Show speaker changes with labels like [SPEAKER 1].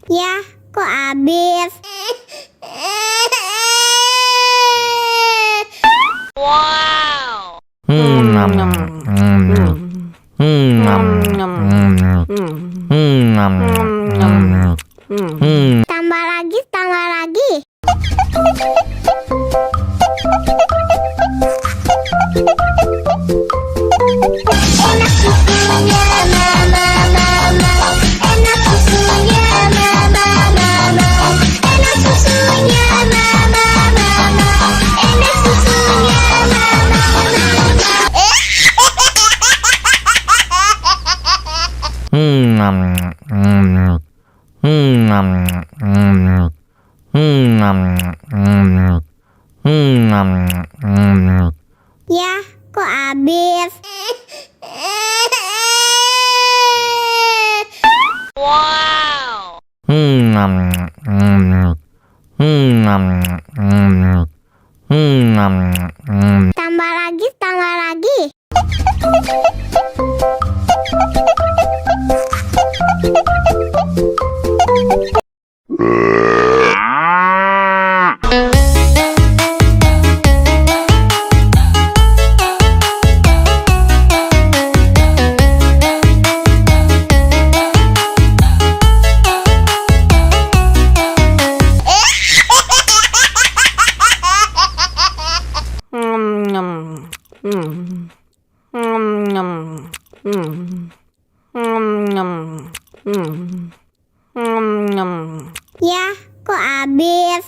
[SPEAKER 1] Ya, kok habis?
[SPEAKER 2] Wow.
[SPEAKER 1] Tambah lagi, tambah lagi. Enak susunya, mama, mama. Enak susunya, mama, mama. Enak susunya, mama, mama. Enak susunya, mama, Ya, kok habis?
[SPEAKER 2] Wow.
[SPEAKER 1] Tambah lagi, tambah lagi. Ya, kok habis?